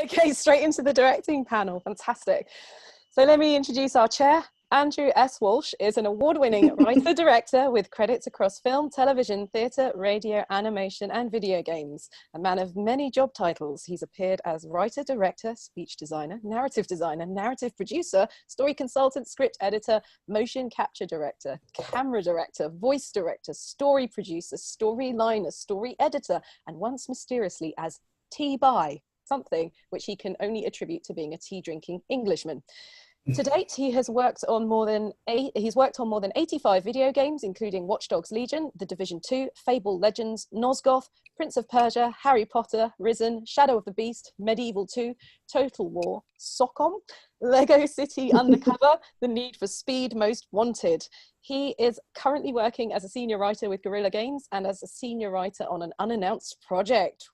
Okay, straight into the directing panel. Fantastic. So let me introduce our chair. Andrew S. Walsh is an award-winning writer-director with credits across film, television, theatre, radio, animation, and video games. A man of many job titles, he's appeared as writer, director, speech designer, narrative producer, story consultant, script editor, motion capture director, camera director, voice director, story producer, storyliner, story editor, and once mysteriously as tea-by, something which he can only attribute to being a tea-drinking Englishman. To date, he's worked on more than 85 video games, including Watch Dogs Legion, The Division 2, Fable Legends, Nosgoth, Prince of Persia, Harry Potter, Risen, Shadow of the Beast, Medieval 2, Total War, Socom, Lego City Undercover, The Need for Speed, Most Wanted. He is currently working as a senior writer with Guerrilla Games and as a senior writer on an unannounced project.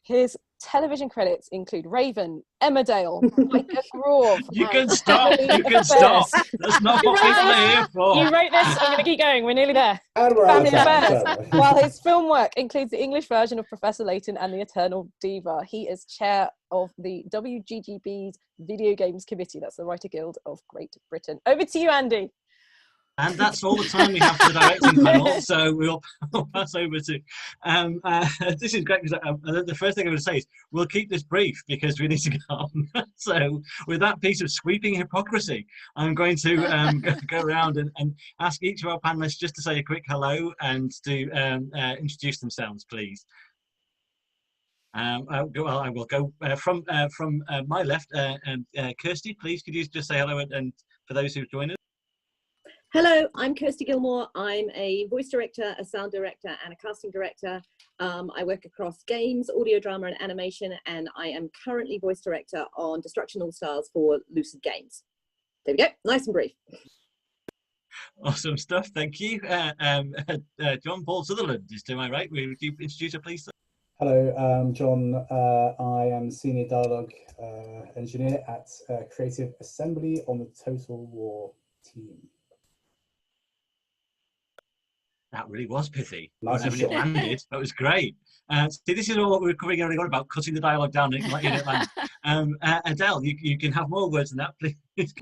His television credits include Raven, Emmerdale, Micah Grove. You can stop. You can stop. That's not what people are here for. You wrote this. I'm going to keep going. We're nearly there. Family Affairs. While his film work includes the English version of Professor Layton and the Eternal Diva, he is chair of the WGGB's Video Games Committee. That's the Writer Guild of Great Britain. Over to you, Andy. And that's all the time we have for the directing panel, so we'll pass over to... this is great, because the first thing I'm going to say is we'll keep this brief because we need to go on. So with that piece of sweeping hypocrisy, I'm going to go around and ask each of our panellists just to say a quick hello and to introduce themselves, please. I will go from my left. Kirsty, please, could you just say hello and for those who've joined us? Hello, I'm Kirsty Gillmore. I'm a voice director, a sound director, and a casting director. I work across games, audio drama, and animation, and I am currently voice director on Destruction All Stars for Lucid Games. There we go, nice and brief. Awesome stuff, thank you. John Paul Sutherland is to my right. Would you introduce her, please? Hello, I'm John. I am Senior Dialogue Engineer at Creative Assembly on the Total War team. That really was pithy. Nice Whenever it landed, that was great. See, this is all what we were covering earlier on about cutting the dialogue down and letting it land. Adele, you can have more words than that, please.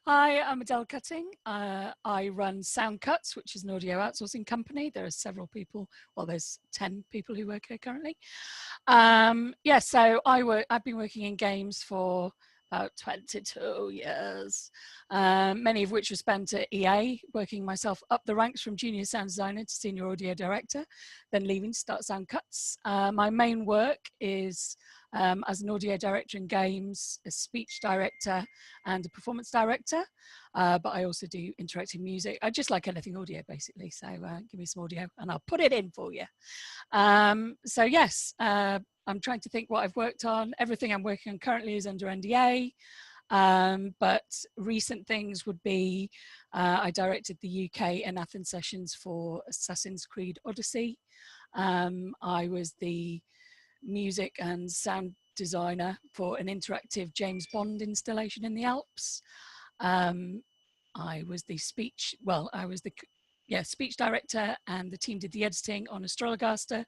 Hi, I'm Adele Cutting. I run Sound Cuts, which is an audio outsourcing company. There are several people, well, there's 10 people who work here currently. Yeah, so I've been working in games for about 22 years, many of which were spent at EA, working myself up the ranks from junior sound designer to senior audio director, then leaving to start Sound Cuts. My main work is as an audio director in games, a speech director and a performance director, but I also do interactive music. I just like anything audio basically, so give me some audio and I'll put it in for you. So yes, I'm trying to think what I've worked on. Everything I'm working on currently is under NDA, but recent things would be I directed the UK and Athens sessions for Assassin's Creed Odyssey. I was the music and sound designer for an interactive James Bond installation in the Alps. I was the speech director, and the team did the editing on Astrologaster,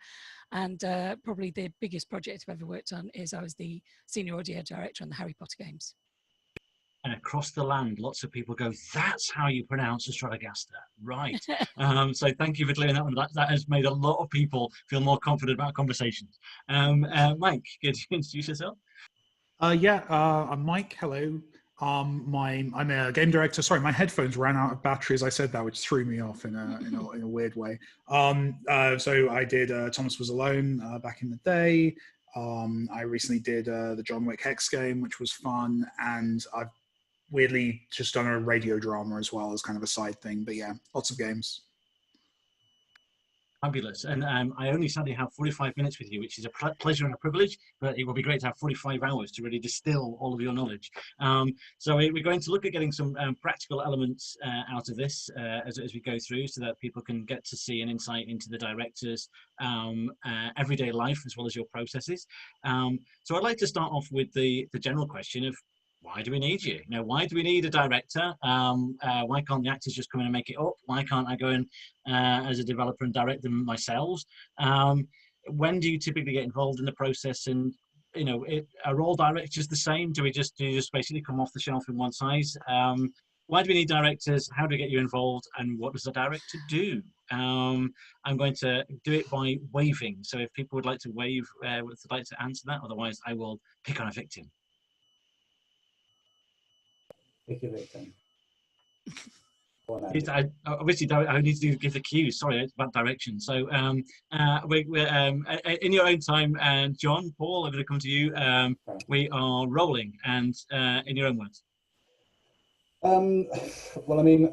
and probably the biggest project I've ever worked on is I was the senior audio director on the Harry Potter games. And across the land, lots of people go, that's how you pronounce Astrologaster, right? So thank you for clearing that one. That has made a lot of people feel more confident about conversations. Mike, could you introduce yourself? I'm Mike, hello. I'm a game director. Sorry, my headphones ran out of battery as I said that, which threw me off in a weird way. So I did Thomas Was Alone back in the day. I recently did the John Wick Hex game, which was fun, and I've weirdly just done a radio drama as well as kind of a side thing. But yeah, lots of games. Fabulous. And I only sadly have 45 minutes with you, which is a pleasure and a privilege, but it will be great to have 45 hours to really distill all of your knowledge. So we're going to look at getting some practical elements out of this as we go through, so that people can get to see an insight into the director's everyday life as well as your processes. So I'd like to start off with the general question of, why do we need you? You know, why do we need a director? Why can't the actors just come in and make it up? Why can't I go in as a developer and direct them myself? When do you typically get involved in the process, and you know, are all directors the same? Do you just basically come off the shelf in one size? Why do we need directors? How do we get you involved? And what does a director do? I'm going to do it by waving. So if people would like to wave, would like to answer that. Otherwise, I will pick on a victim. Pick a victim. Obviously, I need to give the cues. Sorry, it's bad direction. So, we're in your own time, and John, Paul, I'm going to come to you. We are rolling, and in your own words. Well, I mean,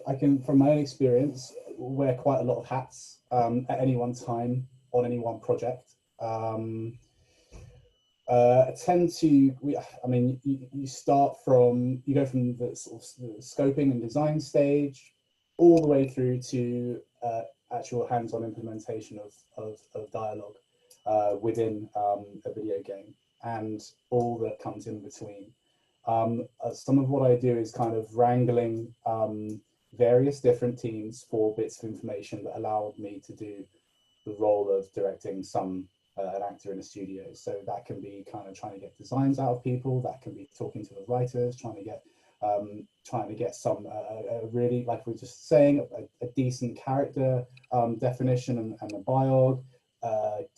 I can, from my own experience, wear quite a lot of hats at any one time on any one project. Tend to, I mean, you start from, you go from the sort of the scoping and design stage all the way through to actual hands-on implementation of dialogue within a video game, and all that comes in between. Some of what I do is kind of wrangling various different teams for bits of information that allowed me to do the role of directing an actor in a studio. So that can be kind of trying to get designs out of people, that can be talking to the writers, trying to get some really, like we were just saying, a decent character definition and a biog,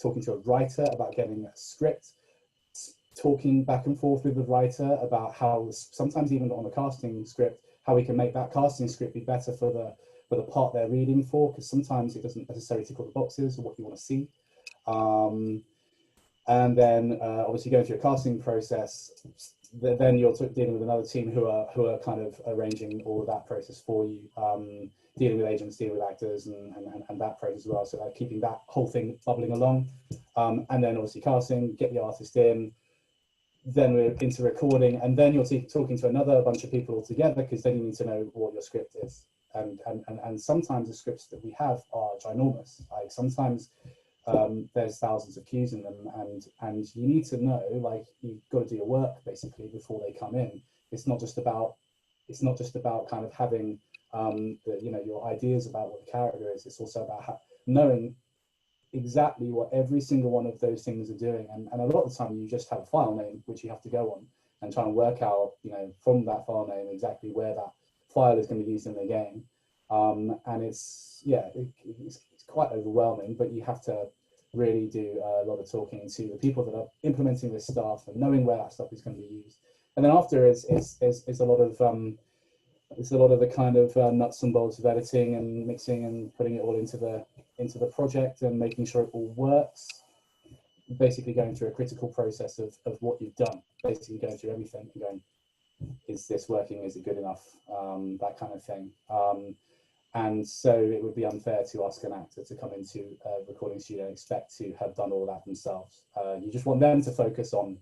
talking to a writer about getting a script, talking back and forth with the writer about how, sometimes even on the casting script, how we can make that casting script be better for the part they're reading for, because sometimes it doesn't necessarily tick all the boxes or what you want to see. And then obviously going through a casting process, then you're dealing with another team who are kind of arranging all of that process for you, dealing with agents, dealing with actors, and that process as well. So like keeping that whole thing bubbling along, and then obviously casting, get the artist in, then we're into recording, and then you're talking to another bunch of people altogether, because then you need to know what your script is. And sometimes the scripts that we have are ginormous. Like sometimes there's thousands of cues in them, and you need to know, like, you've got to do your work basically before they come in. It's not just about kind of having your ideas about what the character is. It's also about knowing exactly what every single one of those things are doing, and a lot of the time you just have a file name which you have to go on and try and work out, from that file name exactly where that file is going to be used in the game. And it's quite overwhelming, but you have to really do a lot of talking to the people that are implementing this stuff and knowing where that stuff is going to be used. And then after it's a lot of the kind of nuts and bolts of editing and mixing and putting it all into the project and making sure it all works. Basically going through a critical process of what you've done, basically going through everything and going, is this working? Is it good enough? That kind of thing. And so it would be unfair to ask an actor to come into a recording studio and expect to have done all that themselves. You just want them to focus on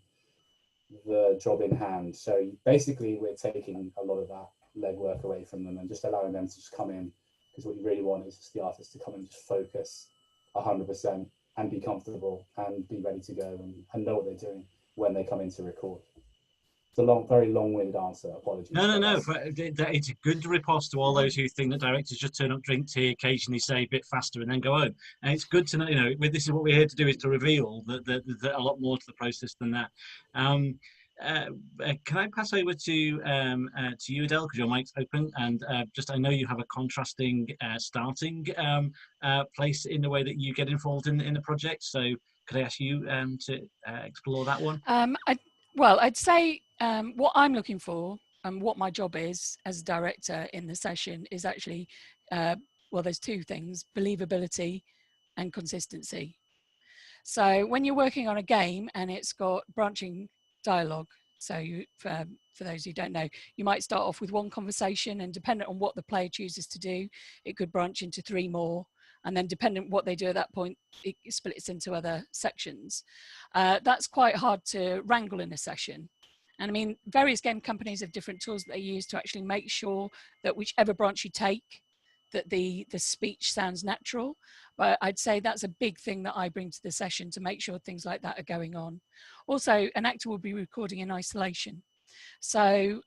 the job in hand. So basically we're taking a lot of that legwork away from them and just allowing them to just come in, because what you really want is just the artist to come and just focus 100% and be comfortable and be ready to go and know what they're doing when they come in to record. It's a very long-winded answer. Apologies. No. It's a good riposte to all those who think that directors just turn up, drink tea, occasionally say a bit faster, and then go home. And it's good to know. This is what we're here to do, is to reveal that a lot more to the process than that. Can I pass over to you, Adele, because your mic's open, and I know you have a contrasting starting place in the way that you get involved in the project. So could I ask you to explore that one? I'd say what I'm looking for and what my job is as a director in the session is actually, there's two things: believability and consistency. So when you're working on a game and it's got branching dialogue, so for those who don't know, you might start off with one conversation, and dependent on what the player chooses to do, it could branch into 3 more. And then depending on what they do at that point, it splits into other sections. That's quite hard to wrangle in a session. And I mean, various game companies have different tools that they use to actually make sure that whichever branch you take, that the speech sounds natural. But I'd say that's a big thing that I bring to the session, to make sure things like that are going on. Also, an actor will be recording in isolation. So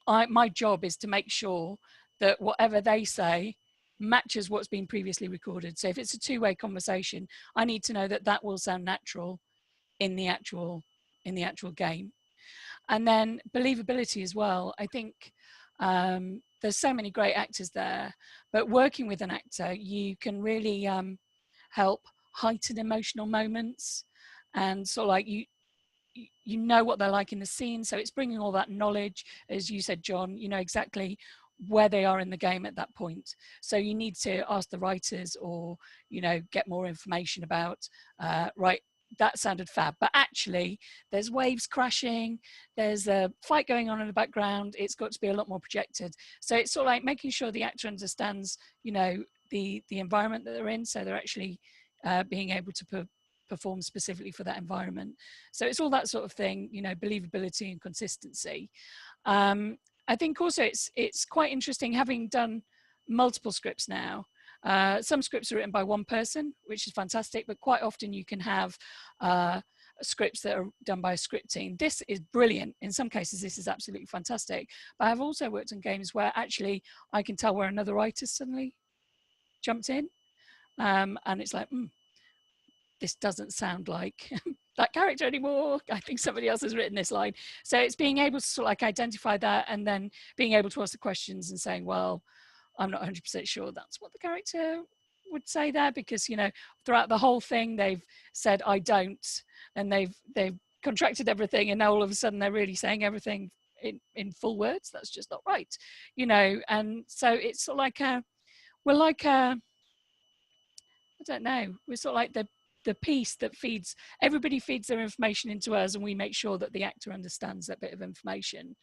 my job is to make sure that whatever they say matches what's been previously recorded. So if it's a 2-way conversation, I need to know that that will sound natural in the actual game. And then believability as well. I think there's so many great actors there, but working with an actor, you can really help heighten emotional moments, and sort of like you know what they're like in the scene. So it's bringing all that knowledge, as you said, John, you know exactly where they are in the game at that point. So you need to ask the writers, or, you know, get more information about, right, that sounded fab, but actually there's waves crashing, there's a fight going on in the background, it's got to be a lot more projected. So it's sort of like making sure the actor understands, you know, the environment that they're in, so they're actually being able to perform specifically for that environment. So it's all that sort of thing, you know, believability and consistency. I think also it's quite interesting, having done multiple scripts now. Some scripts are written by one person, which is fantastic, but quite often you can have scripts that are done by a script team. This is brilliant. In some cases, this is absolutely fantastic. But I've also worked on games where actually I can tell where another writer suddenly jumped in. And it's like, this doesn't sound like that character anymore. I think somebody else has written this line. So it's being able to sort of like identify that, and then being able to ask the questions and saying, well, I'm not 100% sure that's what the character would say there, because, you know, throughout the whole thing, they've said, I don't, and they've contracted everything, and now all of a sudden they're really saying everything in full words. That's just not right, you know. And so it's sort of like we're like I don't know, we're sort of like the piece that feeds, everybody feeds their information into us, and we make sure that the actor understands that bit of information.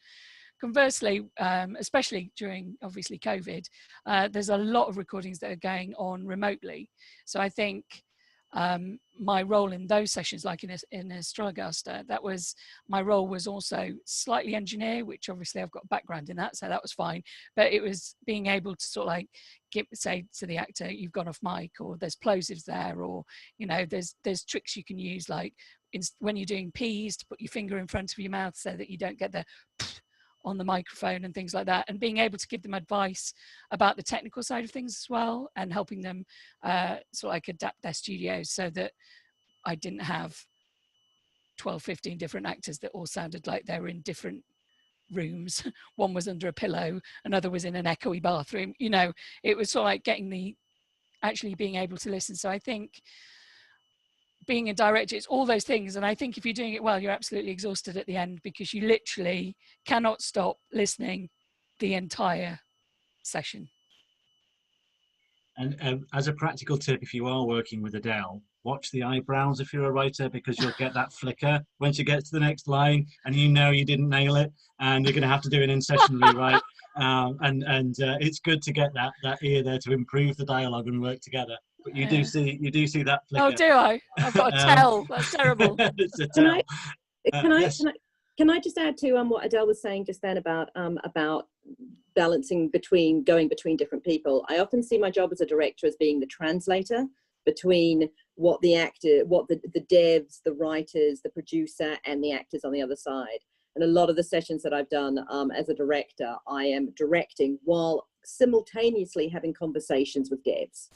Conversely, especially during obviously COVID, there's a lot of recordings that are going on remotely. So I think my role in those sessions, like in Astrologaster, my role was also slightly engineer, which obviously I've got a background in that, so that was fine. But it was being able to sort of like say to the actor, you've gone off mic, or there's plosives there, or, you know, there's tricks you can use, like when you're doing P's, to put your finger in front of your mouth so that you don't get the on the microphone and things like that, and being able to give them advice about the technical side of things as well, and helping them sort of like adapt their studios so that I didn't have 12, 15 different actors that all sounded like they were in different rooms. One was under a pillow, another was in an echoey bathroom, you know. It was sort of like getting actually being able to listen. So I think being a director, it's all those things. And I think if you're doing it well, you're absolutely exhausted at the end, because you literally cannot stop listening the entire session. And as a practical tip, if you are working with Adele, watch the eyebrows if you're a writer, because you'll get that flicker when she gets to the next line, and you know you didn't nail it, and you're going to have to do an in-session rewrite. It's good to get that ear there to improve the dialogue and work together. But you do see that flicker. Oh, do I? I've got a tell. That's terrible. It's a tell. Can I just add to what Adele was saying just then about balancing going between different people? I often see my job as a director as being the translator between what the actor, what the devs, the writers, the producer, and the actors on the other side. And a lot of the sessions that I've done as a director, I am directing while simultaneously having conversations with devs,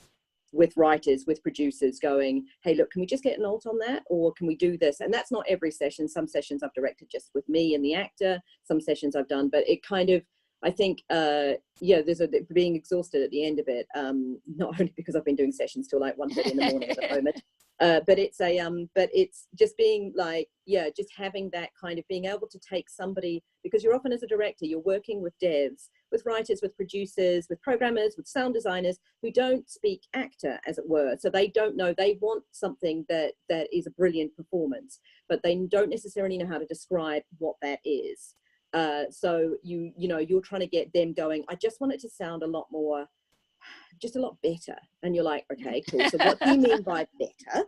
with writers, with producers, going, hey, look, can we just get an alt on that? Or can we do this? And that's not every session. Some sessions I've directed just with me and the actor. Some sessions I've done, but it kind of, I think, there's being exhausted at the end of it, not only because I've been doing sessions till like 1:30 in the morning at the moment, but it's just being like, just having that kind of being able to take somebody, because you're often as a director, you're working with devs, with writers, with producers, with programmers, with sound designers who don't speak actor, as it were. So they don't know, they want something that is a brilliant performance, but they don't necessarily know how to describe what that is. So you're trying to get them going, I just want it to sound a lot more, just a lot better. And you're like, okay, cool. So what do you mean by better?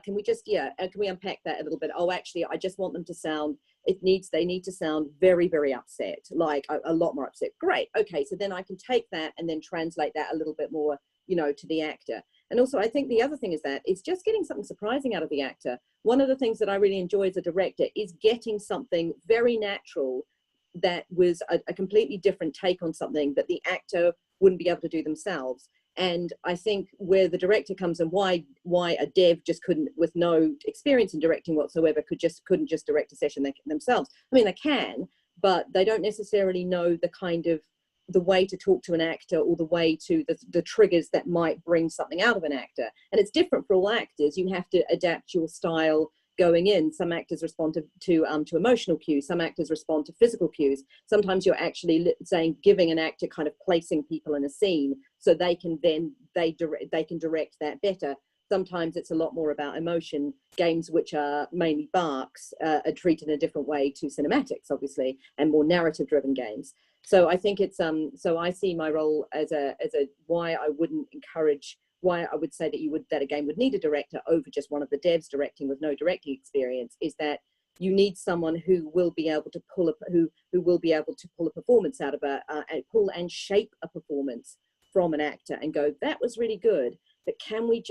Can we just, can we unpack that a little bit? Oh, actually, I just want them to sound, they need to sound very, very upset, like a lot more upset. Great. Okay. So then I can take that and then translate that a little bit more, to the actor. And also, I think the other thing is that it's just getting something surprising out of the actor. One of the things that I really enjoy as a director is getting something very natural that was a completely different take on something that the actor wouldn't be able to do themselves. And I think where the director comes and why a dev just couldn't, with no experience in directing whatsoever, couldn't just direct a session themselves. I mean, they can, but they don't necessarily know the way to talk to an actor, or the way to the triggers that might bring something out of an actor. And it's different for all actors. You have to adapt your style going in. Some actors respond to emotional cues. Some actors respond to physical cues. Sometimes you're actually giving an actor kind of placing people in a scene so they can direct that better. Sometimes it's a lot more about emotion. Games which are mainly barks are treated in a different way to cinematics, obviously, and more narrative driven games. So I think it's so I see my role as a why I would say that a game would need a director over just one of the devs directing with no directing experience, is that you need someone who will be able to pull a performance out of pull and shape a performance from an actor and go, that was really good, but can you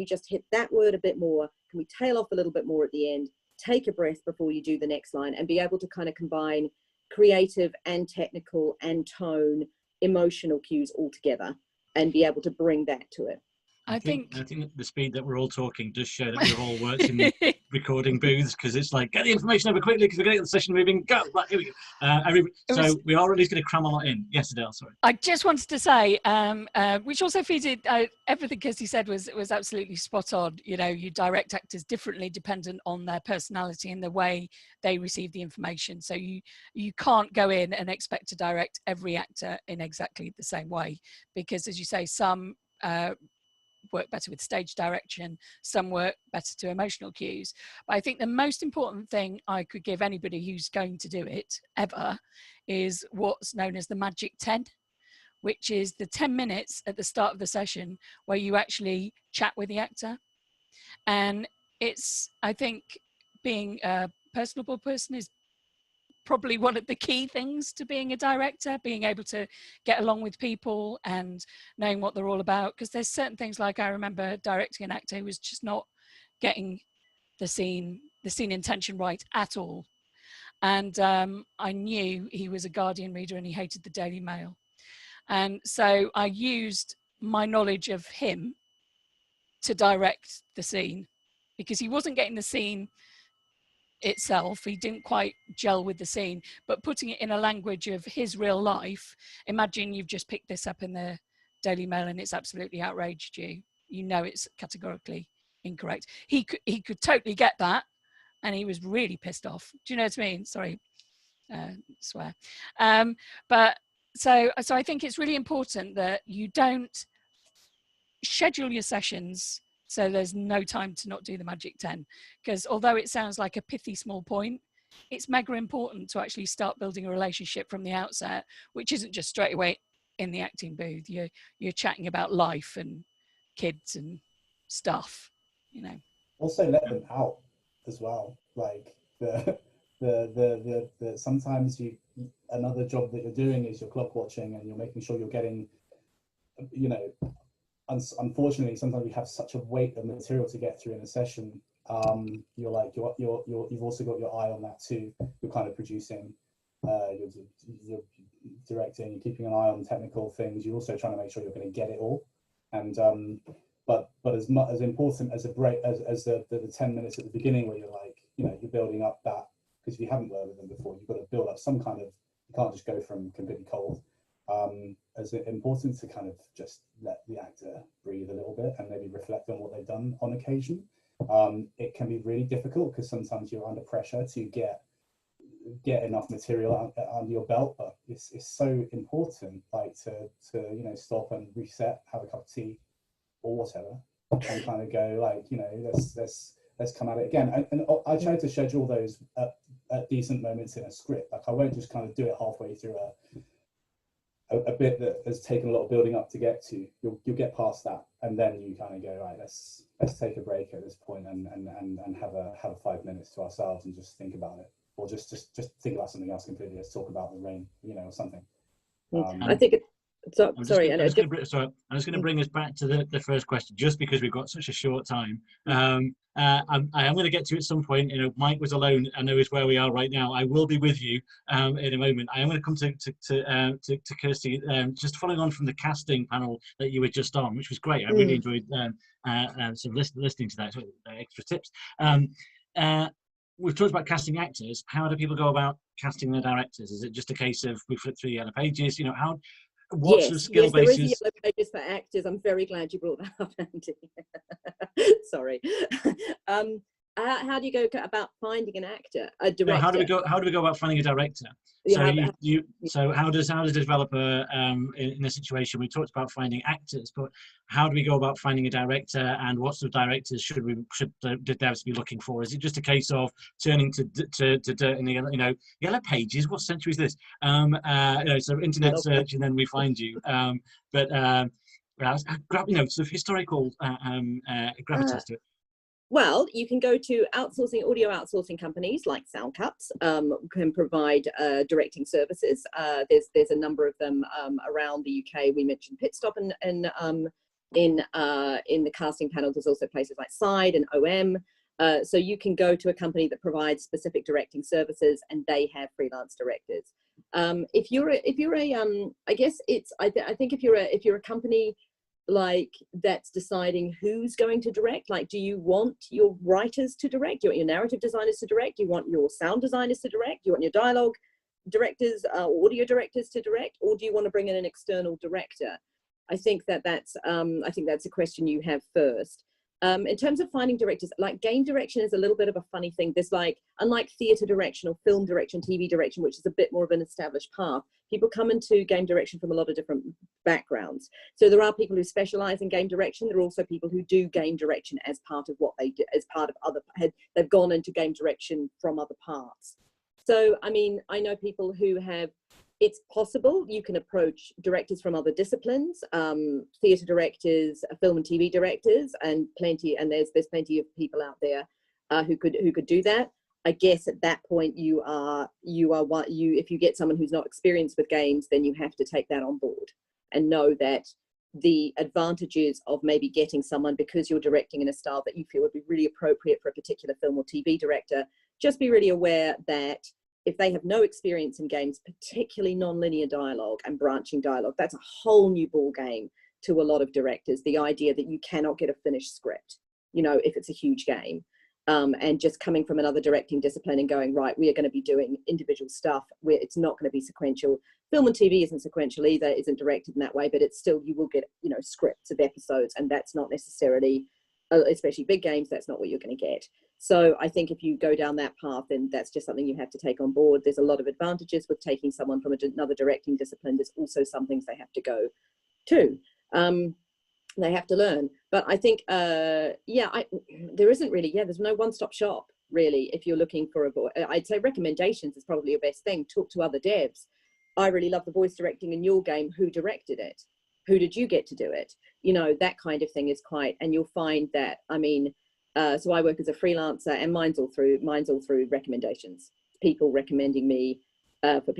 just hit that word a bit more? Can we tail off a little bit more at the end? Take a breath before you do the next line, and be able to kind of combine creative and technical and tone, emotional cues all together, and be able to bring that to it. I think the speed that we're all talking does show that we've all worked in recording booths, because it's like, get the information over quickly because we're getting the session moving. Go, right, here we go. We are at least going to cram a lot in. Yes, Adele, sorry. I just wanted to say, which also feeds it. Everything Kirsty said was absolutely spot on. You know, you direct actors differently dependent on their personality and the way they receive the information. So you can't go in and expect to direct every actor in exactly the same way, because, as you say, some work better with stage direction, some work better to emotional cues. But I think the most important thing I could give anybody who's going to do it ever is what's known as the magic 10, which is the 10 minutes at the start of the session where you actually chat with the actor. And I think being a personable person is probably one of the key things to being a director, being able to get along with people and knowing what they're all about. Because there's certain things, like I remember directing an actor who was just not getting the scene intention right at all. And I knew he was a Guardian reader and he hated the Daily Mail. And so I used my knowledge of him to direct the scene, because he wasn't getting the scene itself, he didn't quite gel with the scene, but putting it in a language of his real life. Imagine you've just picked this up in the Daily Mail and it's absolutely outraged you. You know it's categorically incorrect. He could totally get that, and he was really pissed off. Do you know what I mean? Sorry, swear. But so I think it's really important that you don't schedule your sessions so there's no time to not do the magic 10, because although it sounds like a pithy small point, it's mega important to actually start building a relationship from the outset, which isn't just straight away in the acting booth. You're chatting about life and kids and stuff, you know. Also let them out as well. Like the sometimes another job that you're doing is you're clock watching and you're making sure you're getting, you know, unfortunately sometimes we have such a weight of material to get through in a session. You've also got your eye on that too. You're kind of producing, you're directing, you're keeping an eye on technical things. You're also trying to make sure you're going to get it all. And but as important as a break as the 10 minutes at the beginning where you're like, you know, you're building up that, because if you haven't worked with them before, you've got to build up some kind of, you can't just go from completely cold. As important to kind of just let the actor breathe a little bit and maybe reflect on what they've done on occasion. It can be really difficult because sometimes you're under pressure to get enough material under your belt, but it's so important, like to you know, stop and reset, have a cup of tea or whatever, and kind of go like, you know, let's come at it again. And I try to schedule those at decent moments in a script. Like I won't just kind of do it halfway through a bit that has taken a lot of building up to get to. You'll get past that, and then you kind of go, right, let's take a break at this point and have 5 minutes to ourselves and just think about it, or just think about something else completely. Let's talk about the rain, you know, or something. I think So sorry, I'm just going to bring us back to the first question, just because we've got such a short time. I am going to get to you at some point. You know, Mike was alone. I know is where we are right now. I will be with you in a moment. I am going to come to Kirsty, just following on from the casting panel that you were just on, which was great. I really enjoyed sort of listening to that. So, extra tips. We've talked about casting actors. How do people go about casting their directors? Is it just a case of we flip through the yellow pages? You know, what sort of skill bases? There is yellow pages for actors. I'm very glad you brought that up, Andy. Sorry. How do you go about finding an actor, a director? No, how do we go about finding a director? So how does a developer in a situation, we talked about finding actors, but how do we go about finding a director, and what sort of directors should the devs be looking for? Is it just a case of turning to dirt in the yellow pages? What century is this? So internet search and then we find you. Sort of historical gravitas to it. Well, you can go to audio outsourcing companies like Sound Cuts, can provide directing services. There's a number of them around the UK. We mentioned Pit Stop, and in the casting panel, there's also places like Side and OM. So you can go to a company that provides specific directing services, and they have freelance directors. If you're a company like that's deciding who's going to direct, like, do you want your writers to direct? Do you want your narrative designers to direct? Do you want your sound designers to direct? Do you want your dialogue directors, audio directors to direct? Or do you want to bring in an external director? I think that's a question you have first. In terms of finding directors, like, game direction is a little bit of a funny thing. There's unlike theatre direction or film direction, TV direction, which is a bit more of an established path, people come into game direction from a lot of different backgrounds. So there are people who specialise in game direction. There are also people who do game direction as part of what they do, as part of they've gone into game direction from other parts. So, I mean, I know people who have, it's possible you can approach directors from other disciplines, theatre directors, film and TV directors, and there's plenty of people out there who could do that. I guess at that point if you get someone who's not experienced with games, then you have to take that on board and know that the advantages of maybe getting someone, because you're directing in a style that you feel would be really appropriate for a particular film or TV director, just be really aware that if they have no experience in games, particularly non-linear dialogue and branching dialogue, that's a whole new ball game to a lot of directors. The idea that you cannot get a finished script, if it's a huge game, and just coming from another directing discipline and going, right, we are going to be doing individual stuff where it's not going to be sequential. Film and TV isn't sequential either, isn't directed in that way, but it's still, you will get, scripts of episodes, and that's not necessarily, especially big games, that's not what you're going to get. So I think if you go down that path, then that's just something you have to take on board. There's a lot of advantages with taking someone from another directing discipline. There's also some things they have to go to. They have to learn. But I think, there's no one-stop shop, really, if you're looking for I'd say recommendations is probably your best thing. Talk to other devs. I really love the voice directing in your game. Who directed it? Who did you get to do it? That kind of thing is and you'll find that, so I work as a freelancer, and mine's all through recommendations, people recommending me for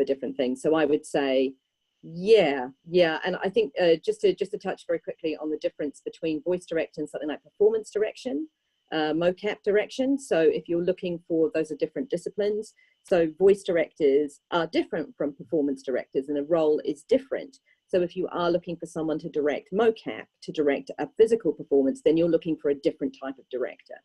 different things. So I would say, yeah. And I think just to touch very quickly on the difference between voice direction and something like performance direction, mocap direction. So if you're looking for, those are different disciplines. So voice directors are different from performance directors, and the role is different. So if you are looking for someone to direct mocap, to direct a physical performance, then you're looking for a different type of director.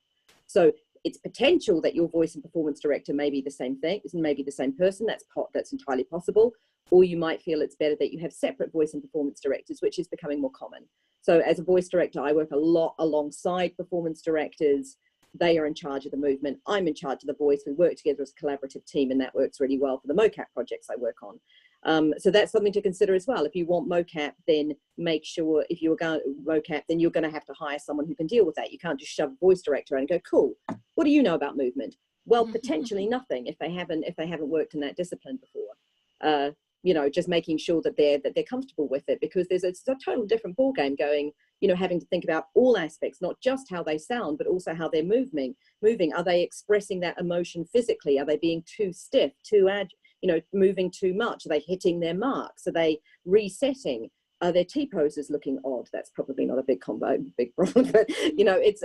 So it's potential that your voice and performance director may be the same thing, maybe the same person. That's entirely possible. Or you might feel it's better that you have separate voice and performance directors, which is becoming more common. So as a voice director, I work a lot alongside performance directors. They are in charge of the movement. I'm in charge of the voice. We work together as a collaborative team, and that works really well for the mocap projects I work on. So that's something to consider as well. If you want mocap, then make sure, if you're going to mocap, then you're going to have to hire someone who can deal with that. You can't just shove a voice director and go, cool, what do you know about movement? Well, potentially nothing if they haven't worked in that discipline before. Just making sure that they're comfortable with it, because it's a total different ball game going, having to think about all aspects, not just how they sound, but also how they're moving. Are they expressing that emotion physically? Are they being too stiff, too agile? you know, moving too much? Are they hitting their marks? Are they resetting? Are their T-poses looking odd? That's probably not a big big problem, but you know, it's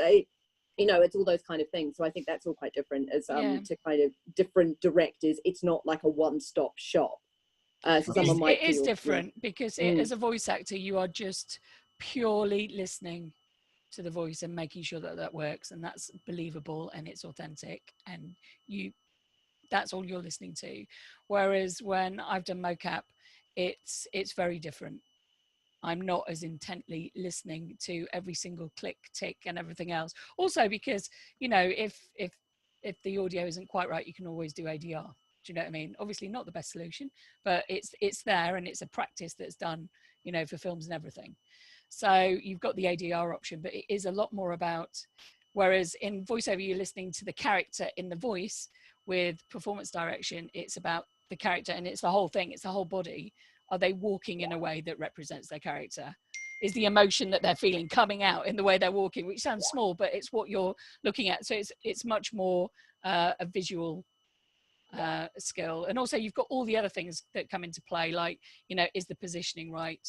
all those kind of things. So I think that's all quite different as to kind of different directors. It's not like a one-stop shop. So someone might it is different because as a voice actor, you are just purely listening to the voice and making sure that that works and that's believable and it's authentic, and that's all you're listening to. Whereas when I've done mocap, it's very different. I'm not as intently listening to every single click, tick, and everything else. Also, because, you know, if the audio isn't quite right, you can always do ADR. Do you know what I mean? Obviously, not the best solution, but it's there, and it's a practice that's done, you know, for films and everything. So you've got the ADR option, but it is a lot more about. Whereas in voiceover, you're listening to the character in the voice. With performance direction, it's about the character, and it's the whole thing. It's the whole body. Are they walking in a way that represents their character? Is the emotion that they're feeling coming out in the way they're walking, which sounds small, but it's what you're looking at. So it's much more a visual skill. And also you've got all the other things that come into play, like, you know, is the positioning right?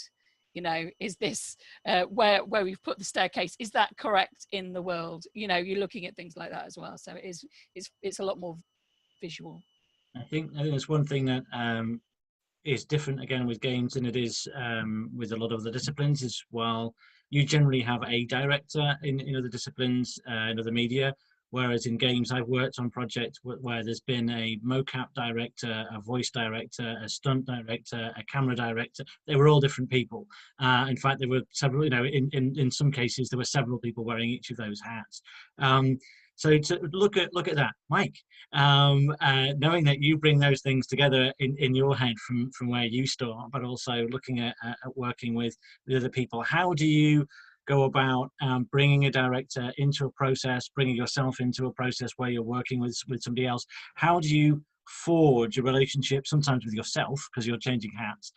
You know, is this where we've put the staircase, is that correct in the world? You know, you're looking at things like that as well. So it's a lot more visual. I think there's one thing that is different again with games than it is with a lot of the disciplines, is while you generally have a director in other disciplines, in other media, whereas in games I've worked on projects where there's been a mocap director, a voice director, a stunt director, a camera director. They were all different people. In fact, there were several, you know, in some cases there were several people wearing each of those hats. So to look at that, Mike, knowing that you bring those things together in your head from where you start, but also looking at working with the other people, how do you go about bringing a director into a process, bringing yourself into a process where you're working with somebody else? How do you forge a relationship, sometimes with yourself because you're changing hats,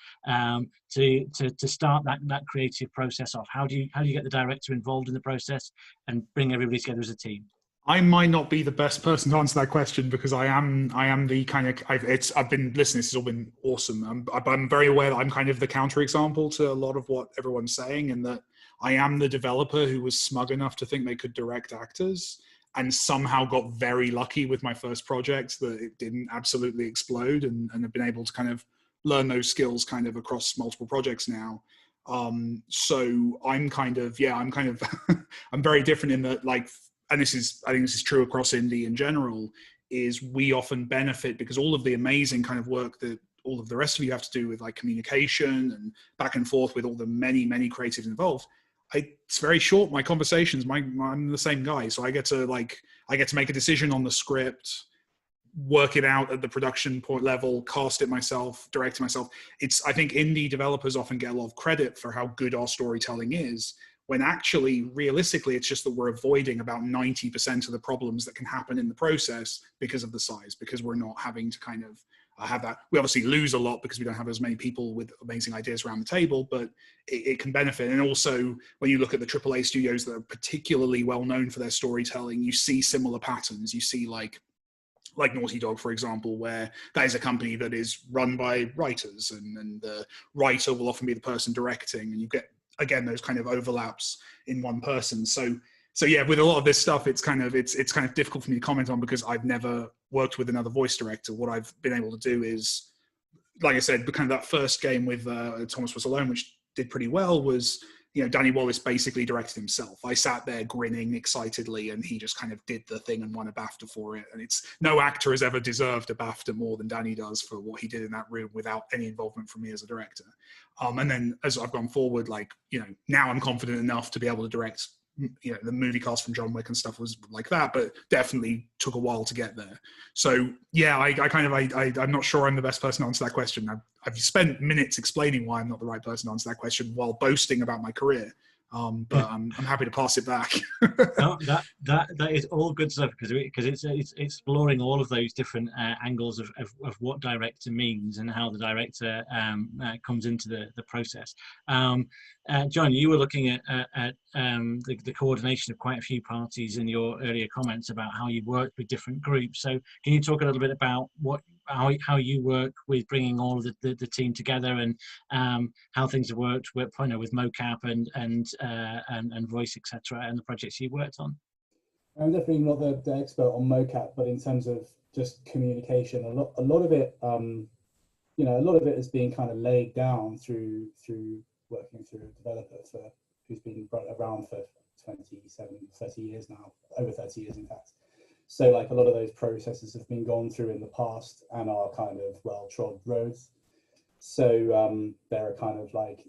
to start that creative process off? How do you get the director involved in the process and bring everybody together as a team? I might not be the best person to answer that question because I am the kind of I've been listening. This has all been awesome. I'm very aware that I'm kind of the counterexample to a lot of what everyone's saying, and that I am the developer who was smug enough to think they could direct actors, and somehow got very lucky with my first project that it didn't absolutely explode, and have been able to kind of learn those skills kind of across multiple projects now. So I'm kind of I'm very different in that, like. And I think this is true across indie in general, is we often benefit because all of the amazing kind of work that all of the rest of you have to do with, like, communication and back and forth with all the many creatives involved. It's very short, my conversations. I'm the same guy. So I get to make a decision on the script, work it out at the production point level, cast it myself, direct it myself. I think indie developers often get a lot of credit for how good our storytelling is, when actually, realistically, it's just that we're avoiding about 90% of the problems that can happen in the process because of the size, because we're not having to kind of have that. We obviously lose a lot because we don't have as many people with amazing ideas around the table, but it can benefit. And also, when you look at the AAA studios that are particularly well known for their storytelling, you see similar patterns. You see like Naughty Dog, for example, where that is a company that is run by writers, and the writer will often be the person directing, and you get, again, those kind of overlaps in one person. So yeah, with a lot of this stuff, it's kind of difficult for me to comment on because I've never worked with another voice director. What I've been able to do is, like I said, kind of that first game with Thomas Was Alone, which did pretty well, was, you know, Danny Wallace basically directed himself. I sat there grinning excitedly, and he just kind of did the thing and won a BAFTA for it. And it's, no actor has ever deserved a BAFTA more than Danny does for what he did in that room without any involvement from me as a director. And then as I've gone forward, like, you know, now I'm confident enough to be able to direct, you know, the movie cast from John Wick and stuff was like that, but definitely took a while to get there. So yeah, I'm not sure I'm the best person to answer that question. I've spent minutes explaining why I'm not the right person to answer that question while boasting about my career. But I'm happy to pass it back. No, that is all good stuff, because it's exploring all of those different angles of what director means and how the director comes into the process. John, you were looking at the coordination of quite a few parties in your earlier comments about how you worked with different groups. So can you talk a little bit about how you work with bringing all of the team together, and how things have worked with, with mocap and voice, etc., and the projects you worked on? I'm definitely not the expert on mocap, but in terms of just communication, a lot of it, you know, a lot of it has been kind of laid down through working through a developer who's been around for 30 years now, over 30 years in fact. So like a lot of those processes have been gone through in the past and are kind of well-trod roads. So there are kind of like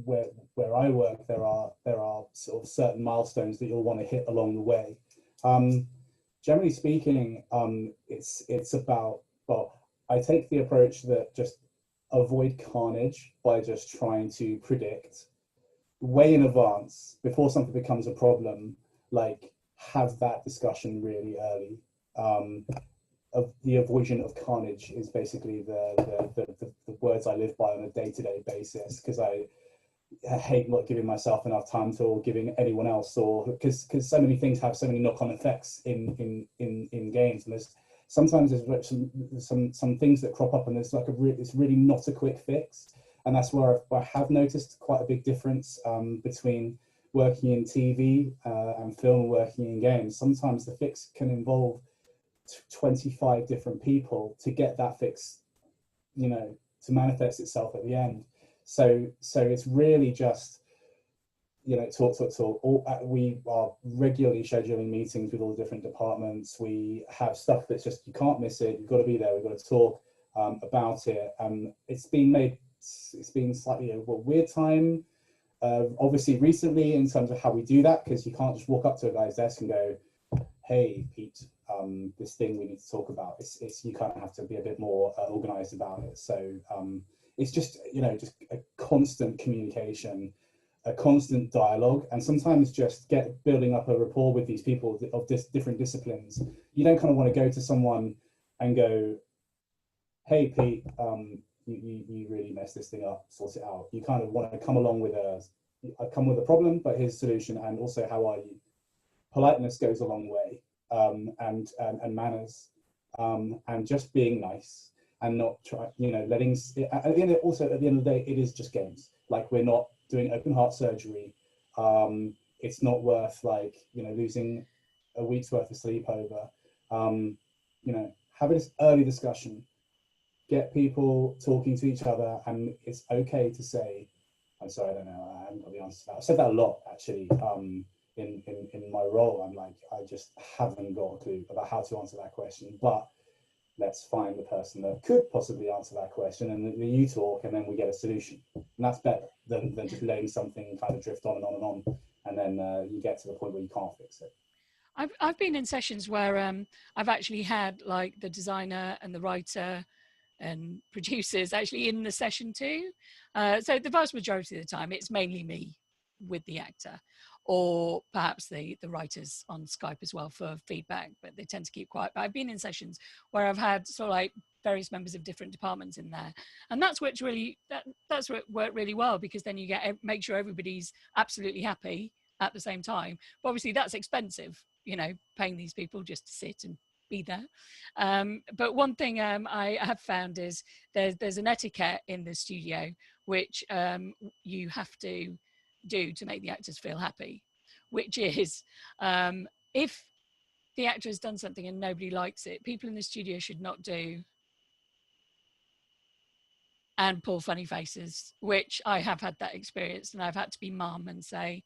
where I work, there are sort of certain milestones that you'll want to hit along the way. Generally speaking, it's about, well, I take the approach that just avoid carnage by just trying to predict way in advance before something becomes a problem. Like, have that discussion really early. Of the avoidance of carnage is basically the words I live by on a day-to-day basis, because I hate not giving myself enough time to, or giving anyone else, or because so many things have so many knock-on effects in games, and sometimes there's some things that crop up, and there's like it's really not a quick fix, and that's where I have noticed quite a big difference between working in TV and film and working in games. Sometimes the fix can involve 25 different people to get that fix, you know, to manifest itself at the end. So it's really just, you know, talk. We are regularly scheduling meetings with all the different departments. We have stuff that's just, you can't miss it. You've got to be there. We've got to talk about it. It's been slightly a weird time, obviously recently, in terms of how we do that, because you can't just walk up to a guy's desk and go, "Hey, Pete, this thing we need to talk about." It's you kind of have to be a bit more organized about it. So it's just, you know, just a constant communication, a constant dialogue, and sometimes just building up a rapport with these people of different disciplines. You don't kind of want to go to someone and go, "Hey, Pete, you really messed this thing up, sort it out." You kind of want to come along with I come with a problem, but here's a solution, and also, how are you? Politeness goes a long way, and manners, and just being nice, and not try, you know, letting, at the end of the day, it is just games. Like, we're not doing open heart surgery. It's not worth, like, you know, losing a week's worth of sleep over. You know, have this early discussion, get people talking to each other, and it's okay to say, "I'm sorry, I don't know, I haven't got the answer to that." I've said that a lot, actually, in my role. I'm like, I just haven't got a clue about how to answer that question, but let's find the person that could possibly answer that question, and then you talk, and then we get a solution. And that's better than just letting something kind of drift on and on and on, and then you get to the point where you can't fix it. I've been in sessions where I've actually had, like, the designer and the writer and producers actually in the session too. So the vast majority of the time, it's mainly me with the actor, or perhaps the writers on Skype as well for feedback, but they tend to keep quiet. But I've been in sessions where I've had sort of like various members of different departments in there, and that's worked really well, because then you make sure everybody's absolutely happy at the same time. But obviously that's expensive, you know, paying these people just to sit and be there. But one thing I have found is there's an etiquette in the studio which you have to do to make the actors feel happy, which is if the actor has done something and nobody likes it, people in the studio should not do and pull funny faces, which I have had that experience, and I've had to be mum and say,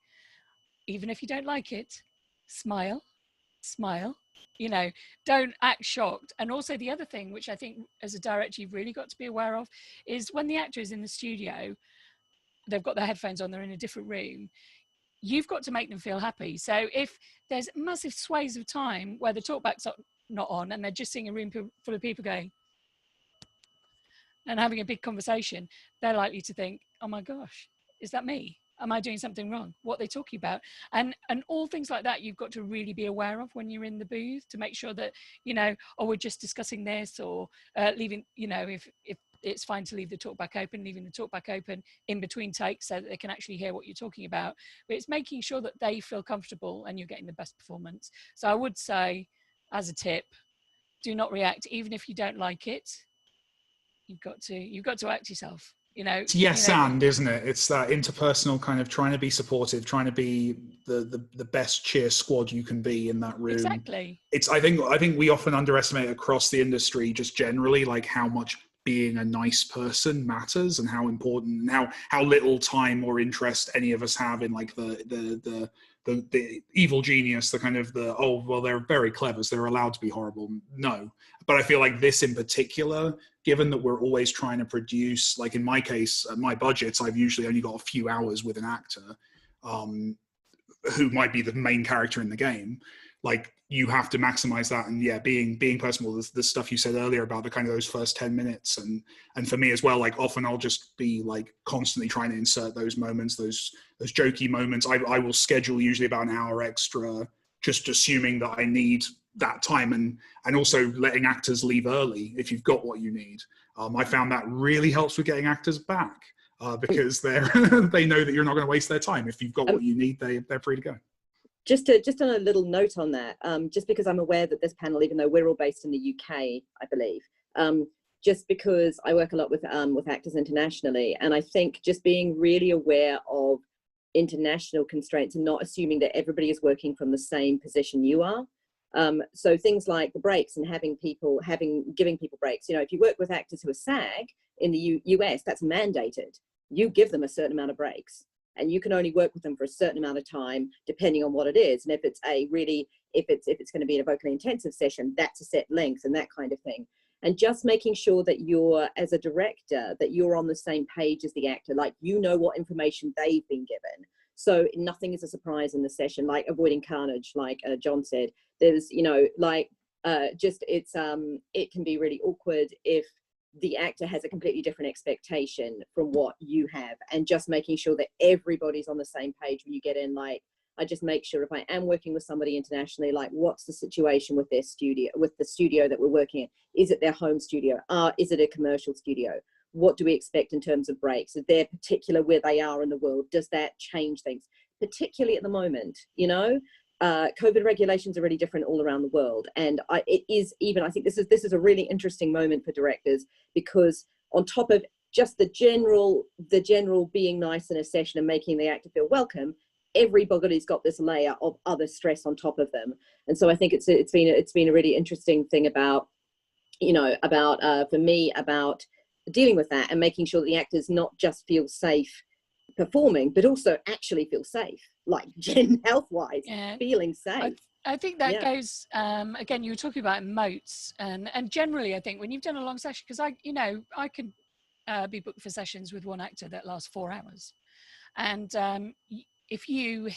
even if you don't like it, smile, you know, don't act shocked. And also the other thing, which I think as a director you've really got to be aware of, is when the actor is in the studio, they've got their headphones on, they're in a different room, you've got to make them feel happy. So if there's massive swathes of time where the talkback's not on and they're just seeing a room full of people going and having a big conversation, they're likely to think, "Oh my gosh, is that me? Am I doing something wrong? What are they talking about?" And all things like that you've got to really be aware of when you're in the booth, to make sure that, you know, we're just discussing this, or leaving, you know, if it's fine to leave the talk back open, leaving the talk back open in between takes so that they can actually hear what you're talking about. But it's making sure that they feel comfortable and you're getting the best performance. So I would say, as a tip, do not react, even if you don't like it. You've got to act yourself. It's yes, and isn't it? It's that interpersonal kind of trying to be supportive, trying to be the best cheer squad you can be in that room. Exactly. I think we often underestimate across the industry just generally like how much being a nice person matters, and how important, and how little time or interest any of us have in like the evil genius, the kind of oh well, they're very clever, so they're allowed to be horrible. No, but I feel like this in particular, given that we're always trying to produce, like in my case, my budgets, I've usually only got a few hours with an actor who might be the main character in the game. Like, you have to maximize that. And yeah, being personal, the stuff you said earlier about the kind of those first 10 minutes. And for me as well, like often I'll just be like constantly trying to insert those moments, those jokey moments. I will schedule usually about an hour extra, just assuming that I need that time, and also letting actors leave early if you've got what you need. I found that really helps with getting actors back because they know that you're not going to waste their time. If you've got what you need, they're free to go. Just on a little note on that, just because I'm aware that this panel, even though we're all based in the UK, I believe, just because I work a lot with actors internationally, and I think just being really aware of international constraints and not assuming that everybody is working from the same position you are. So things like the breaks and giving people breaks. If you work with actors who are SAG in the US, that's mandated. You give them a certain amount of breaks, and you can only work with them for a certain amount of time, depending on what it is. And if it's if it's going to be a vocally intensive session, that's a set length and that kind of thing. And just making sure that you're, as a director, that you're on the same page as the actor, like what information they've been given. So nothing is a surprise in the session, like avoiding carnage, like John said. There's, it can be really awkward if the actor has a completely different expectation from what you have, and just making sure that everybody's on the same page when you get in. Like, I just make sure if I am working with somebody internationally, like, what's the situation with their studio, with the studio that we're working in? Is it their home studio? Is it a commercial studio? What do we expect in terms of breaks? Is there particular where they are in the world? Does that change things? Particularly at the moment, COVID regulations are really different all around the world. And I think this is a really interesting moment for directors, because on top of just the general being nice in a session and making the actor feel welcome, everybody's got this layer of other stress on top of them. And so I think it's been a really interesting thing about for me, about dealing with that and making sure that the actors not just feel safe performing, but also actually feel safe, like health-wise, feeling safe. I think that goes, again, you were talking about emotes, and generally I think when you've done a long session, because I can be booked for sessions with one actor that lasts 4 hours, and if you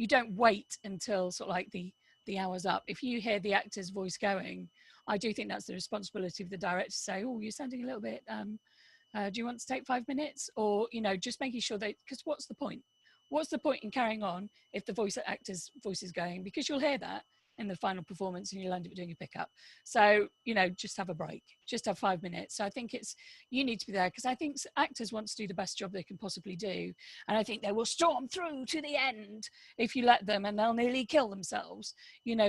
don't wait until sort of like the hour's up. If you hear the actor's voice going, I do think that's the responsibility of the director to say, oh, you're sounding a little bit, do you want to take 5 minutes? Or, just making sure because what's the point? What's the point in carrying on if the actor's voice is going? Because you'll hear that in the final performance and you'll end up doing a pickup. So, just have a break, just have 5 minutes. So I think you need to be there, because I think actors want to do the best job they can possibly do. And I think they will storm through to the end if you let them, and they'll nearly kill themselves,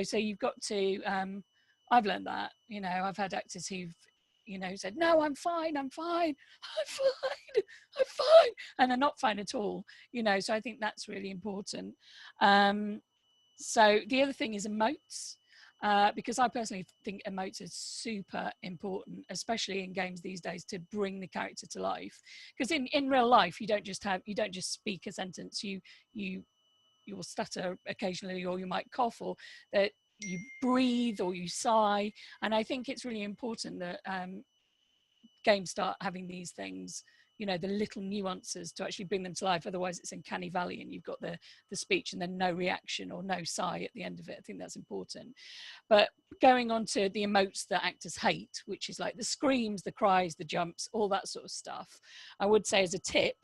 so you've got to, I've learned that, I've had actors who've, said, no, I'm fine. And they're not fine at all, so I think that's really important. So the other thing is emotes, because I personally think emotes are super important, especially in games these days, to bring the character to life. Because in real life, you don't just speak a sentence, you will stutter occasionally, or you might cough, or that you breathe, or you sigh. And I think it's really important that games start having these things, the little nuances to actually bring them to life. Otherwise it's uncanny valley, and you've got the speech and then no reaction or no sigh at the end of it. I think that's important. But going on to the emotes that actors hate, which is like the screams, the cries, the jumps, all that sort of stuff, I would say as a tip,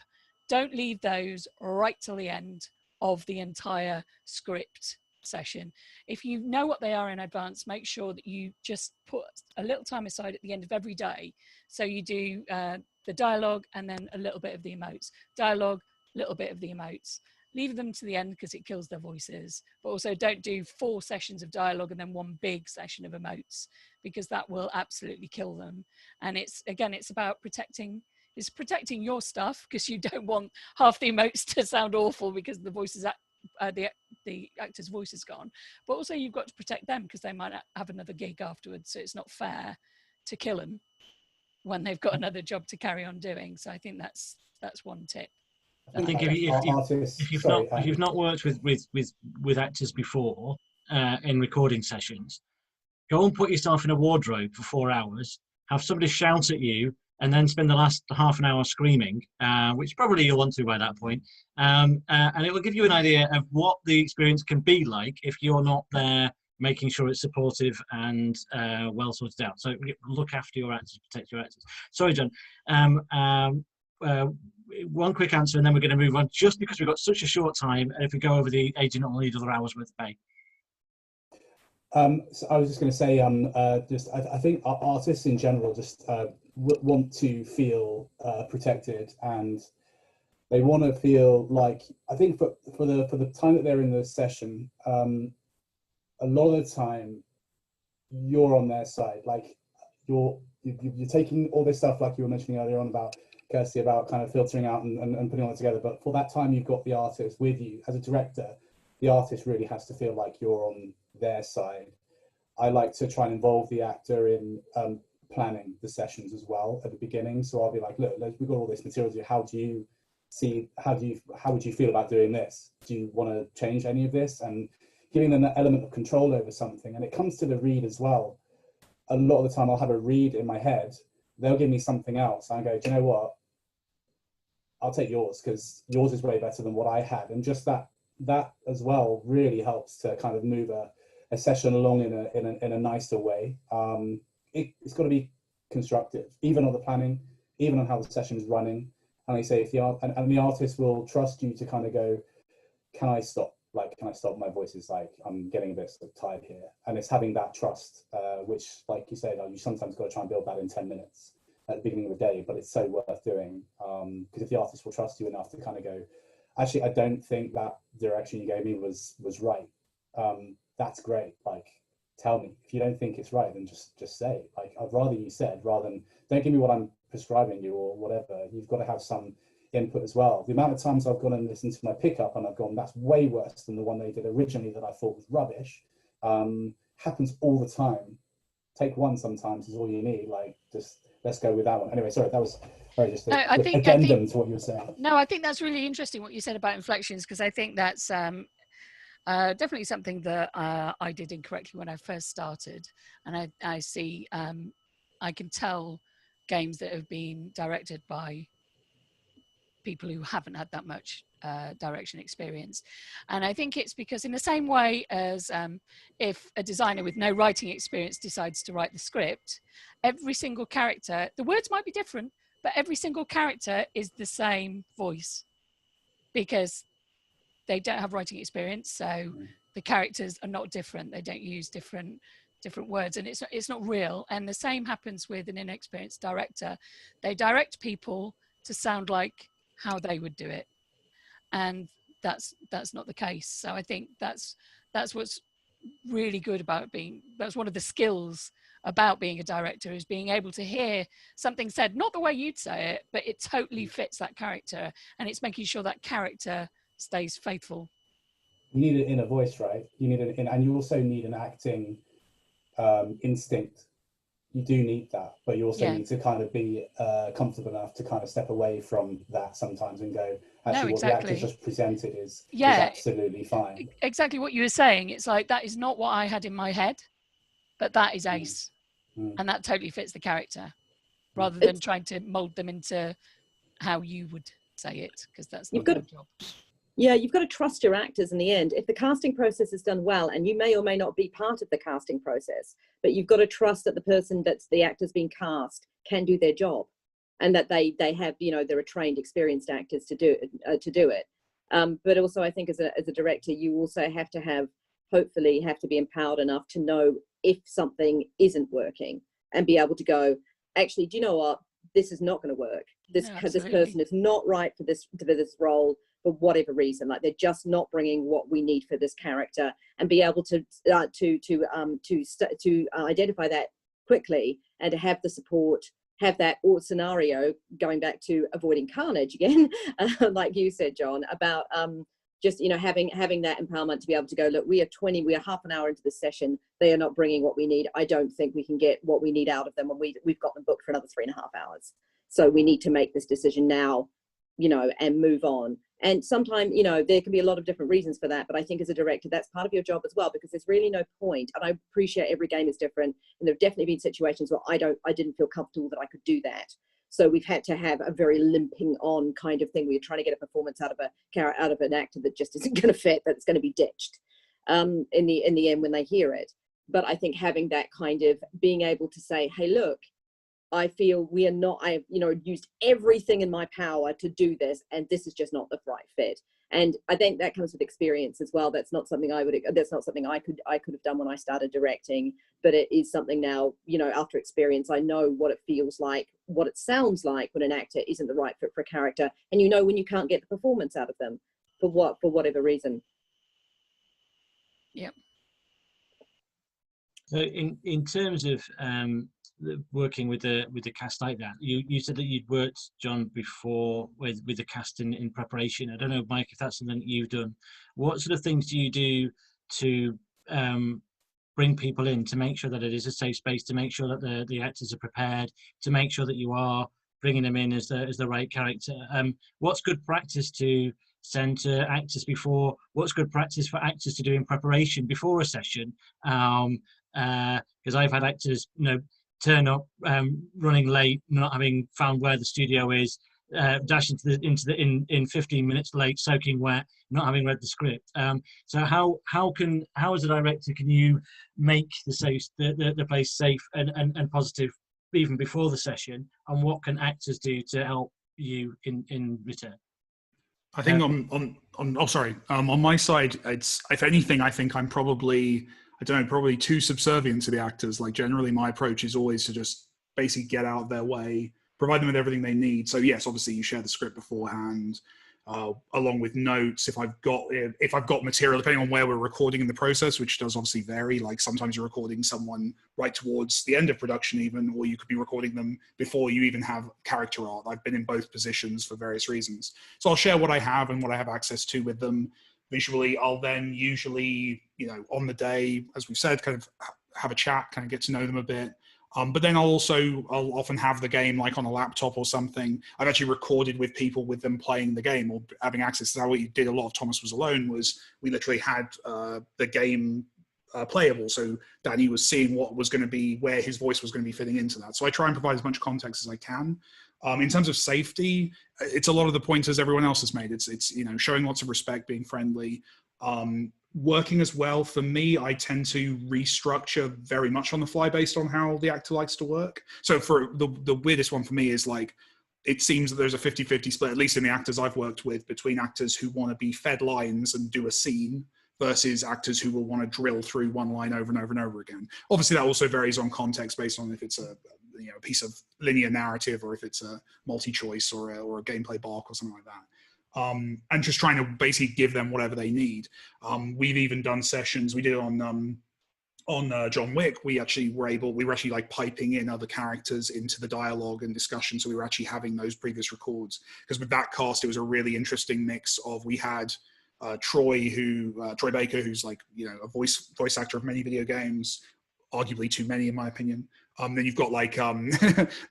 don't leave those right till the end of the entire script session. If you know what they are in advance, make sure that you just put a little time aside at the end of every day. So you do the dialogue and then a little bit of the emotes. Dialogue, little bit of the emotes. Leave them to the end because it kills their voices. But also don't do 4 sessions of dialogue and then 1 big session of emotes, because that will absolutely kill them. And it's about protecting your stuff, because you don't want half the emotes to sound awful because the voices the actor's voice is gone. But also you've got to protect them because they might have another gig afterwards, so it's not fair to kill them when they've got another job to carry on doing. So I think that's one tip. I think if you've not worked with actors before in recording sessions, go and put yourself in a wardrobe for 4 hours, have somebody shout at you, and then spend the last half an hour screaming, which probably you'll want to by that point. And it will give you an idea of what the experience can be like if you're not there making sure it's supportive and well sorted out. So look after your actors, protect your actors. Sorry, John. One quick answer, and then we're going to move on, just because we've got such a short time. And if we go over the age, you not need other hours worth of pay. So I was just going to say, I think artists in general just want to feel protected, and they want to feel like, I think for the time that they're in the session, a lot of the time you're on their side. Like you're taking all this stuff, like you were mentioning earlier on about Kirsty, about kind of filtering out and putting all it together. But for that time, you've got the artist with you. As a director, the artist really has to feel like you're on their side. I like to try and involve the actor in planning the sessions as well at the beginning. So I'll be like, look, we've got all this material here. How would you feel about doing this? Do you want to change any of this? And giving them that element of control over something. And it comes to the read as well. A lot of the time I'll have a read in my head. They'll give me something else. And I go, do you know what? I'll take yours, because yours is way better than what I had. And just that as well really helps to kind of move a session along in a nicer way. It's got to be constructive, even on the planning, even on how the session is running. And I say, if the artist will trust you to kind of go, can I stop? Like, can I stop? My voice is like, I'm getting a bit sort of tired here. And it's having that trust, which, like you said, you sometimes got to try and build that in 10 minutes at the beginning of the day, but it's so worth doing. Because if the artist will trust you enough to kind of go, actually, I don't think that direction you gave me was right. That's great. Like, tell me. If you don't think it's right, then just say. Like, I'd rather you said, rather than don't give me what I'm prescribing you or whatever. You've got to have some input as well. The amount of times I've gone and listened to my pickup and I've gone, that's way worse than the one they did originally that I thought was rubbish. Happens all the time. Take one sometimes is all you need. Like, just let's go with that one. Anyway, sorry, that was just an addendum to what you were saying. No, I think that's really interesting what you said about inflections, because I think that's definitely something that I did incorrectly when I first started. And I see, I can tell games that have been directed by people who haven't had that much direction experience. And I think it's because, in the same way as if a designer with no writing experience decides to write the script, every single character, the words might be different, but every single character is the same voice, because they don't have writing experience. So the characters are not different. They don't use different words, and it's not real. And the same happens with an inexperienced director. They direct people to sound like how they would do it, and that's not the case. So I think that's what's really good about that's one of the skills about being a director, is being able to hear something said not the way you'd say it, but it totally fits that character, and it's making sure that character stays faithful. You need an inner voice, right? You need and you also need an acting instinct. You do need that, but you also need to kind of be comfortable enough to kind of step away from that sometimes and go, actually, what the actor just presented is absolutely fine. Exactly what you were saying. It's like, that is not what I had in my head, but that is ace. And that totally fits the character, rather than trying to mold them into how you would say it, because that's not your job. Yeah, you've got to trust your actors in the end. If the casting process is done well, and you may or may not be part of the casting process, but you've got to trust that the person that's the actor's being cast can do their job, and that they have, there are trained, experienced actors to do it. But also, I think as a director, you also have to have hopefully have to be empowered enough to know if something isn't working and be able to go, actually, do you know what? This is not going to work. This person is not right for this role for whatever reason. Like, they're just not bringing what we need for this character, and be able to identify that quickly and to have the support, have that scenario, going back to avoiding carnage again, like you said, John, about just, you know, having that empowerment to be able to go, look, we are half an hour into the session. They are not bringing what we need. I don't think we can get what we need out of them, and we've got them booked for another 3.5 hours. So we need to make this decision now, you know, and move on. And sometimes, you know, there can be a lot of different reasons for that, but I think as a director, that's part of your job as well, because there's really no point. And I appreciate every game is different, and there have definitely been situations where I didn't feel comfortable that I could do that. So we've had to have a very limping on kind of thing. We're trying to get a performance out of an actor that just isn't going to fit, that it's going to be ditched in the end when they hear it. But I think having that kind of being able to say, hey, look, I feel I've, you know, used everything in my power to do this, and this is just not the right fit. And I think that comes with experience as well. That's not something I could have done when I started directing, but it is something now, you know, after experience, I know what it feels like, what it sounds like when an actor isn't the right fit for a character, and you know when you can't get the performance out of them for whatever reason. Yep. So in terms of working with the cast like that, you said that you'd worked, John, before with the cast in preparation. I don't know, Mike, if that's something that you've done. What sort of things do you do to bring people in, to make sure that it is a safe space, to make sure that the actors are prepared, to make sure that you are bringing them in as the right character? What's good practice to send to actors before? What's good practice for actors to do in preparation before a session? Because I've had actors, you know, turn up running late, not having found where the studio is, dash in 15 minutes late, soaking wet, not having read the script. So how as a director can you make the place safe and positive even before the session, and what can actors do to help you in return? I think on my side, it's, if anything, I think I'm probably too subservient to the actors. Like, generally my approach is always to just basically get out of their way, provide them with everything they need. So yes, obviously you share the script beforehand, along with notes. If I've got material, depending on where we're recording in the process, which does obviously vary. Like, sometimes you're recording someone right towards the end of production even, or you could be recording them before you even have character art. I've been in both positions for various reasons. So I'll share what I have and what I have access to with them visually. I'll then usually, you know, on the day, as we've said, kind of have a chat, kind of get to know them a bit. But then I'll often have the game like on a laptop or something. I've actually recorded with people with them playing the game or having access to that. What you did a lot of Thomas Was Alone was we literally had the game playable. So Danny was seeing what was going to be, where his voice was going to be fitting into that. So I try and provide as much context as I can. In terms of safety, it's a lot of the pointers everyone else has made. It's you know, showing lots of respect, being friendly, working as well. For me, I tend to restructure very much on the fly based on how the actor likes to work. So for the weirdest one for me is, like, it seems that there's a 50-50 split, at least in the actors I've worked with, between actors who want to be fed lines and do a scene versus actors who will want to drill through one line over and over and over again. Obviously, that also varies on context based on if it's a piece of linear narrative or if it's a multi-choice or a gameplay block or something like that. And just trying to basically give them whatever they need. We've even done sessions. We did on John Wick. We were actually like piping in other characters into the dialogue and discussion. So we were actually having those previous records, because with that cast, it was a really interesting mix of, we had Troy Baker, who's like, you know, a voice actor of many video games, arguably too many in my opinion. Then you've got like Ian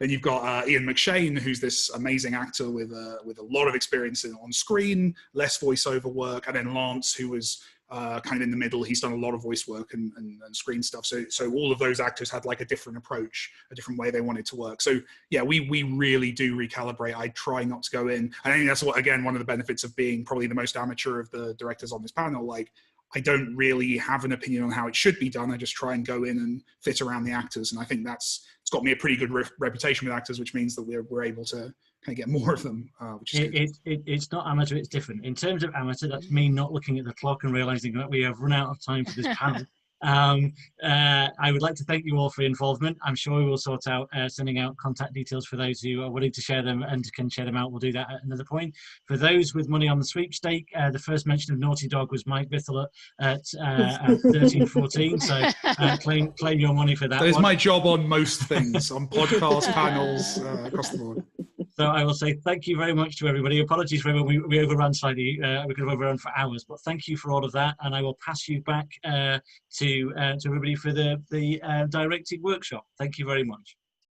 McShane, who's this amazing actor with a lot of experience on screen, less voiceover work, and then Lance, who was kind of in the middle. He's done a lot of voice work and screen stuff. So all of those actors had like a different approach, a different way they wanted to work. So yeah, we really do recalibrate. I try not to go in. I think that's one of the benefits of being probably the most amateur of the directors on this panel. Like, I don't really have an opinion on how it should be done. I just try and go in and fit around the actors. And I think it's got me a pretty good reputation with actors, which means that we're able to kind of get more of them, which is good. It's not amateur, it's different. In terms of amateur, that's me not looking at the clock and realizing that we have run out of time for this panel. I would like to thank you all for your involvement. I'm sure we will sort out sending out contact details for those who are willing to share them and can share them out. We'll do that at another point. For those with money on the sweepstake, the first mention of Naughty Dog was Mike Bithell at 1314. So claim your money for that. That is my job on most things, on podcasts, panels, across the board. So I will say thank you very much to everybody. Apologies for everyone, we overran slightly. We could have overrun for hours, but thank you for all of that. And I will pass you back to everybody for the directing workshop. Thank you very much.